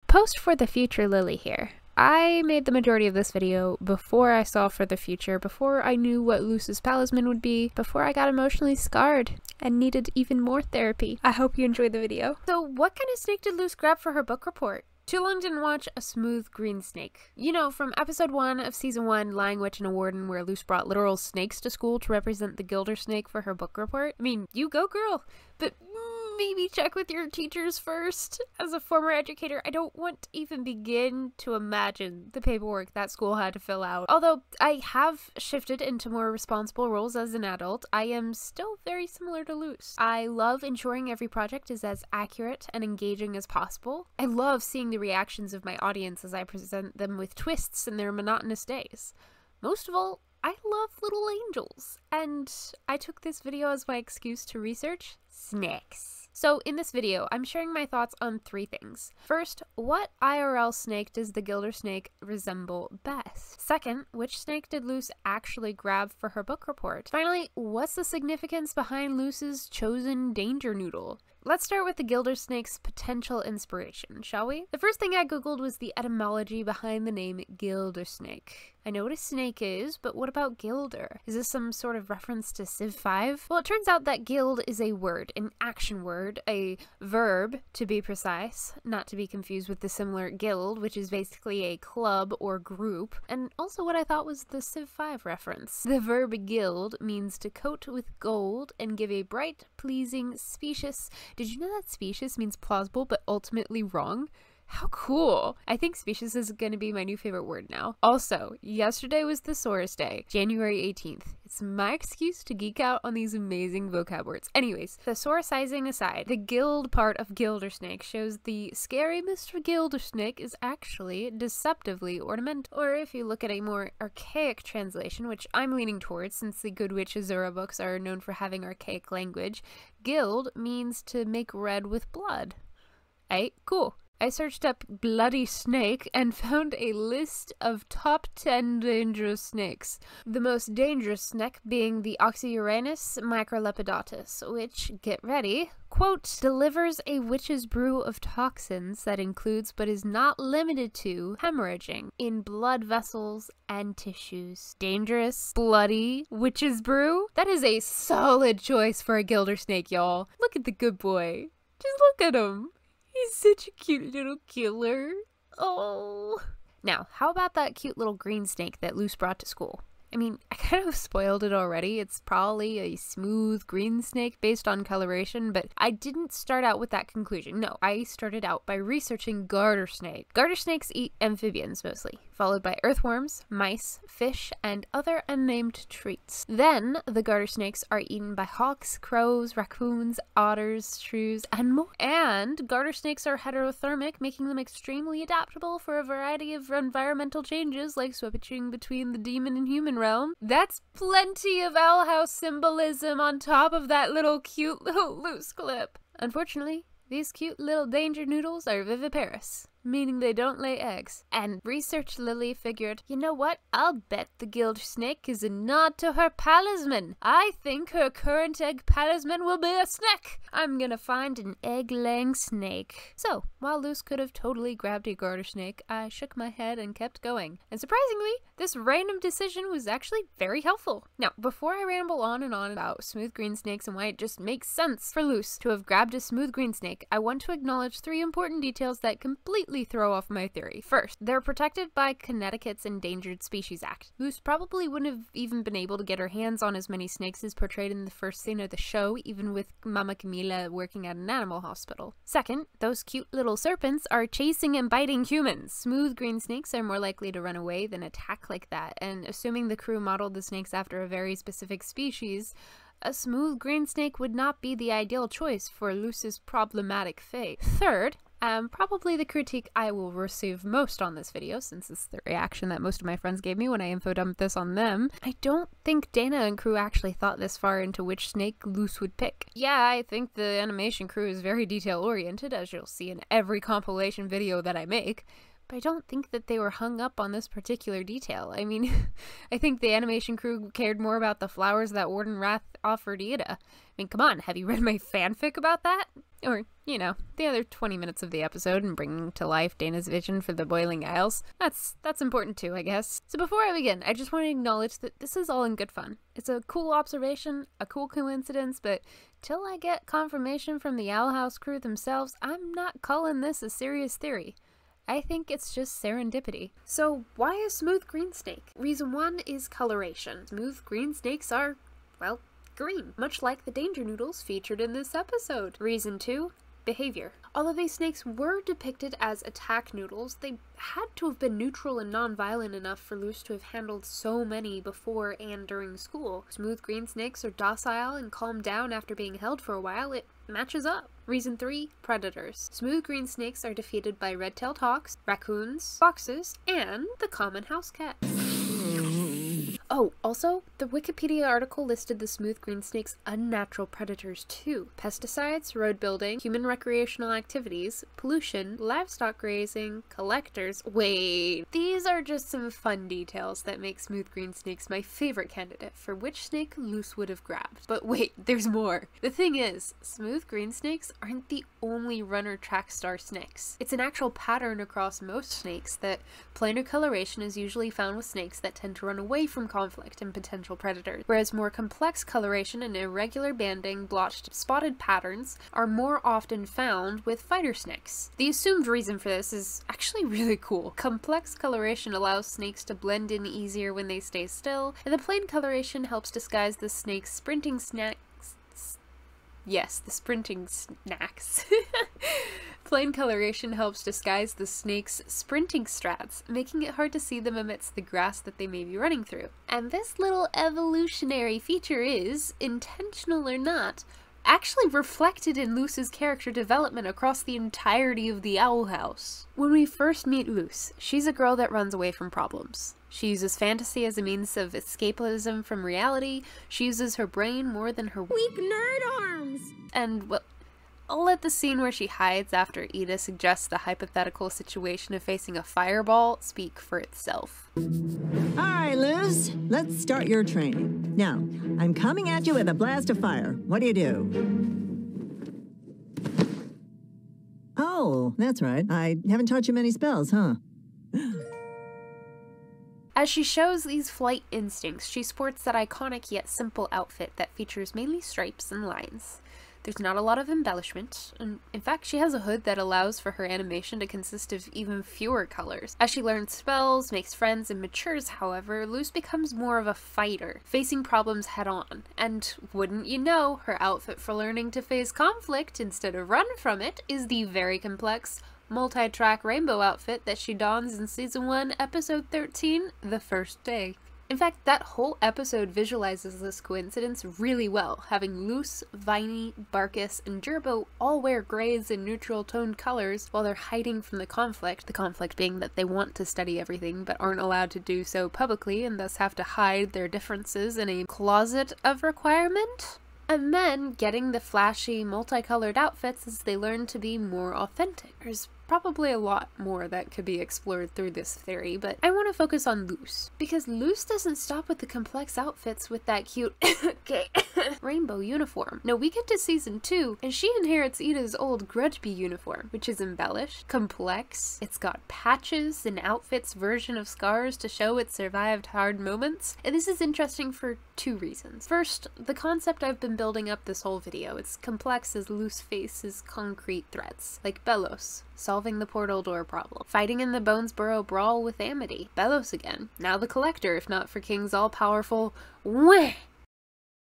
Post for the future Lily here. I made the majority of this video before I saw for the future, before I knew what Luce's talisman would be, before I got emotionally scarred and needed even more therapy. I hope you enjoyed the video. So what kind of snake did Luce grab for her book report? Too long didn't watch a smooth green snake. You know, from episode 1 of season 1, Lying Witch and a Warden, where Luce brought literal snakes to school to represent the gildersnake for her book report. I mean, you go girl, but maybe check with your teachers first. As a former educator, I don't want to even begin to imagine the paperwork that school had to fill out. Although I have shifted into more responsible roles as an adult, I am still very similar to Luce. I love ensuring every project is as accurate and engaging as possible. I love seeing the reactions of my audience as I present them with twists in their monotonous days. Most of all, I love little angels, and I took this video as my excuse to research snakes. So in this video, I'm sharing my thoughts on 3 things. First, what IRL snake does the gildersnake resemble best? Second, which snake did Luce actually grab for her book report? Finally, what's the significance behind Luce's chosen danger noodle? Let's start with the gildersnake's potential inspiration, shall we? The first thing I googled was the etymology behind the name gildersnake. I know what a snake is, but what about gilder? Is this some sort of reference to Civ 5? Well, it turns out that gild is a word, an action word, a verb to be precise, not to be confused with the similar guild, which is basically a club or group, and also what I thought was the Civ 5 reference. The verb gild means to coat with gold and give a bright, pleasing, specious. Did you know that specious means plausible but ultimately wrong? How cool! I think specious is going to be my new favorite word now. Also, yesterday was Thesaurus Day, January 18th. It's my excuse to geek out on these amazing vocab words. Anyways, thesaurusizing aside, the gild part of gildersnake shows the scary Mr. Gildersnake is actually deceptively ornamental. Or if you look at a more archaic translation, which I'm leaning towards since the Good Witch Azura books are known for having archaic language, gild means to make red with blood. Hey, cool. I searched up bloody snake and found a list of top 10 dangerous snakes. The most dangerous snake being the Oxyuranus microlepidatus, which, get ready, quote, delivers a witch's brew of toxins that includes but is not limited to hemorrhaging in blood vessels and tissues. Dangerous, bloody, witch's brew? That is a solid choice for a gildersnake, y'all. Look at the good boy. Just look at him. He's such a cute little killer. Oh. Now, how about that cute little green snake that Luce brought to school? I mean, I kind of spoiled it already. It's probably a smooth green snake based on coloration, but I didn't start out with that conclusion. No, I started out by researching garter snake. Garter snakes eat amphibians mostly, followed by earthworms, mice, fish, and other unnamed treats. Then, the garter snakes are eaten by hawks, crows, raccoons, otters, shrews, and more. And garter snakes are heterothermic, making them extremely adaptable for a variety of environmental changes, like switching between the demon and human realm. That's plenty of owl house symbolism on top of that little cute little Luce clip. Unfortunately, these cute little danger noodles are viviparous, meaning they don't lay eggs. And Research Lily figured, you know what? I'll bet the gildersnake is a nod to her talisman. I think her current egg talisman will be a snake. I'm gonna find an egg-laying snake. So, while Luce could have totally grabbed a garter snake, I shook my head and kept going. And surprisingly, this random decision was actually very helpful. Now, before I ramble on and on about smooth green snakes and why it just makes sense for Luce to have grabbed a smooth green snake, I want to acknowledge 3 important details that completely throw off my theory. First, they're protected by Connecticut's Endangered Species Act. Luce probably wouldn't have even been able to get her hands on as many snakes as portrayed in the first scene of the show, even with Mama Camila working at an animal hospital. Second, those cute little serpents are chasing and biting humans. Smooth green snakes are more likely to run away than attack like that, and assuming the crew modeled the snakes after a very specific species, a smooth green snake would not be the ideal choice for Luce's problematic fate. Third, probably the critique I will receive most on this video, since it's the reaction that most of my friends gave me when I info-dumped this on them, I don't think Dana and crew actually thought this far into which snake Luce would pick. Yeah, I think the animation crew is very detail-oriented, as you'll see in every compilation video that I make, But I don't think that they were hung up on this particular detail. I mean, I think the animation crew cared more about the flowers that Warden Wrath offered Ida. I mean, come on, have you read my fanfic about that? Or, you know, the other 20 minutes of the episode and bringing to life Dana's vision for the Boiling Isles. That's important too, I guess. So before I begin, I just want to acknowledge that this is all in good fun. It's a cool observation, a cool coincidence, but till I get confirmation from the Owl House crew themselves, I'm not calling this a serious theory. I think it's just serendipity. So why a smooth green snake? Reason 1 is coloration. Smooth green snakes are, well, green, much like the danger noodles featured in this episode. Reason 2, behavior. Although these snakes were depicted as attack noodles, they had to have been neutral and non-violent enough for Luce to have handled so many before and during school. Smooth green snakes are docile and calm down after being held for a while. It matches up. Reason 3, predators. Smooth green snakes are defeated by red-tailed hawks, raccoons, foxes, and the common house cat. Oh, also, the Wikipedia article listed the smooth green snake's unnatural predators too. Pesticides, road building, human recreational activities, pollution, livestock grazing, collectors. Wait, these are just some fun details that make smooth green snakes my favorite candidate for which snake Luce would have grabbed. But wait, there's more. The thing is, smooth green snakes aren't the only runner track star snakes. It's an actual pattern across most snakes that planar coloration is usually found with snakes that tend to run away from conflict and potential predators, whereas more complex coloration and irregular banding, blotched, spotted patterns are more often found with fighter snakes. The assumed reason for this is actually really cool. Complex coloration allows snakes to blend in easier when they stay still, and the plain coloration helps disguise the snake's sprinting snacks. Yes, the sprinting snacks. Plain coloration helps disguise the snake's sprinting strats, making it hard to see them amidst the grass that they may be running through. And this little evolutionary feature is, intentional or not, actually reflected in Luce's character development across the entirety of the Owl House. When we first meet Luce, she's a girl that runs away from problems. She uses fantasy as a means of escapism from reality. She uses her brain more than her weak nerd arms. And, well, I'll let the scene where she hides after Ida suggests the hypothetical situation of facing a fireball speak for itself. Alright, Luce, let's start your training. Now, I'm coming at you with a blast of fire. What do you do? Oh, that's right. I haven't taught you many spells, huh? As she shows these flight instincts, she sports that iconic yet simple outfit that features mainly stripes and lines. There's not a lot of embellishment, and in fact she has a hood that allows for her animation to consist of even fewer colors. As she learns spells, makes friends, and matures, however, Luce becomes more of a fighter, facing problems head-on. And wouldn't you know, her outfit for learning to face conflict instead of run from it is the very complex multi-track rainbow outfit that she dons in Season 1, Episode 13, The First Day. In fact, that whole episode visualizes this coincidence really well, having Luce, Viney, Barkus, and Gerbo all wear grays and neutral toned colors while they're hiding from the conflict being that they want to study everything but aren't allowed to do so publicly and thus have to hide their differences in a closet of requirement. And then getting the flashy, multicolored outfits as they learn to be more authentic. There's probably a lot more that could be explored through this theory, but I want to focus on Luce, because Luce doesn't stop with the complex outfits with that cute rainbow uniform. No, we get to Season 2, and she inherits Ida's old Grudgeby uniform, which is embellished, complex, it's got patches and outfits version of scars to show it survived hard moments, and this is interesting for two reasons. First, the concept I've been building up this whole video. It's complex as Luce faces concrete threats, like Belos, solving the portal door problem, fighting in the Bonesboro brawl with Amity, Belos again, now the Collector if not for King's all-powerful wah!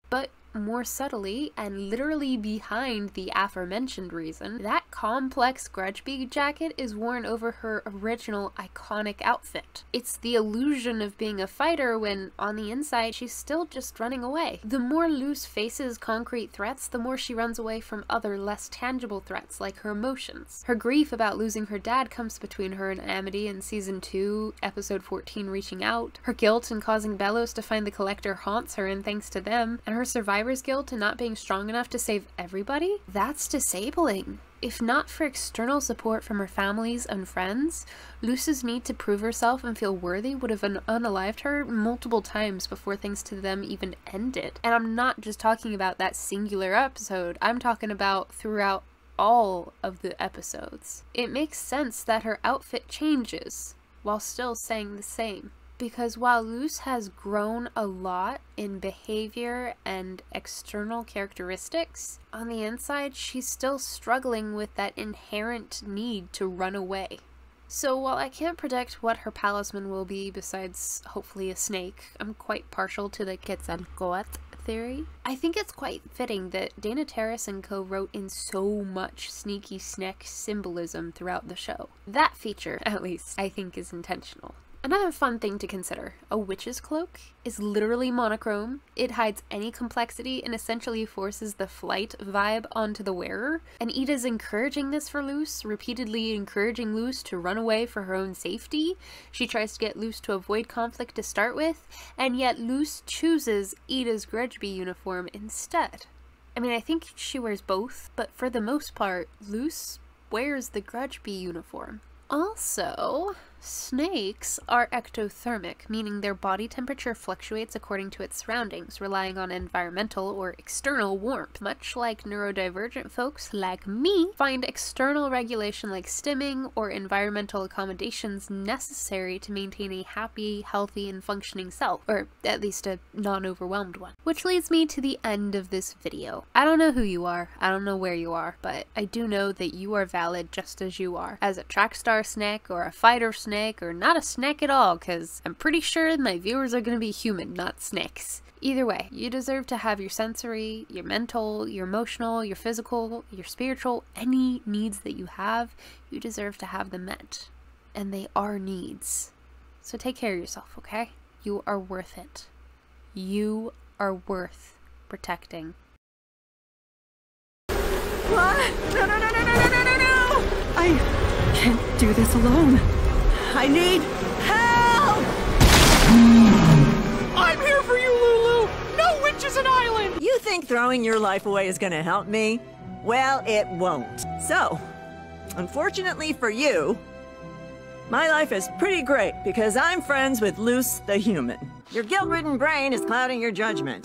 But more subtly, and literally behind the aforementioned reason, that complex Grudgeby jacket is worn over her original iconic outfit. It's the illusion of being a fighter when, on the inside, she's still just running away. The more Luce faces concrete threats, the more she runs away from other, less tangible threats, like her emotions. Her grief about losing her dad comes between her and Amity in Season 2, Episode 14, Reaching Out. Her guilt in causing Belos to find the Collector haunts her, and thanks to them, and her survival survivor's guilt and not being strong enough to save everybody? That's disabling. If not for external support from her families and friends, Luce's need to prove herself and feel worthy would have unalived her multiple times before things to them even ended. And I'm not just talking about that singular episode, I'm talking about throughout all of the episodes. It makes sense that her outfit changes while still staying the same. Because while Luce has grown a lot in behavior and external characteristics, on the inside she's still struggling with that inherent need to run away. So while I can't predict what her talisman will be besides hopefully a snake, I'm quite partial to the Quetzalcoatl theory. I think it's quite fitting that Dana Terrace and co wrote in so much sneaky snack symbolism throughout the show. That feature, at least, I think is intentional. Another fun thing to consider, a witch's cloak is literally monochrome. It hides any complexity and essentially forces the flight vibe onto the wearer. And Ida's encouraging this for Luce, repeatedly encouraging Luce to run away for her own safety. She tries to get Luce to avoid conflict to start with, and yet Luce chooses Ida's Grudgeby uniform instead. I mean, I think she wears both, but for the most part, Luce wears the Grudgeby uniform. Also, snakes are ectothermic, meaning their body temperature fluctuates according to its surroundings, relying on environmental or external warmth. Much like neurodivergent folks like me find external regulation like stimming or environmental accommodations necessary to maintain a happy, healthy, and functioning self, or at least a non-overwhelmed one. Which leads me to the end of this video. I don't know who you are, I don't know where you are, but I do know that you are valid just as you are. As a track star snack or a fighter snack, or not a snack at all, because I'm pretty sure my viewers are going to be human, not snakes. Either way, you deserve to have your sensory, your mental, your emotional, your physical, your spiritual, any needs that you have, you deserve to have them met. And they are needs. So take care of yourself, okay? You are worth it. You are worth protecting. What? No, no, no, no, no, no, no, no, no! I can't do this alone. I need help! I'm here for you, Lulu! No witch is an island! You think throwing your life away is gonna help me? Well, it won't. So, unfortunately for you, my life is pretty great because I'm friends with Luce the human. Your guilt-ridden brain is clouding your judgment.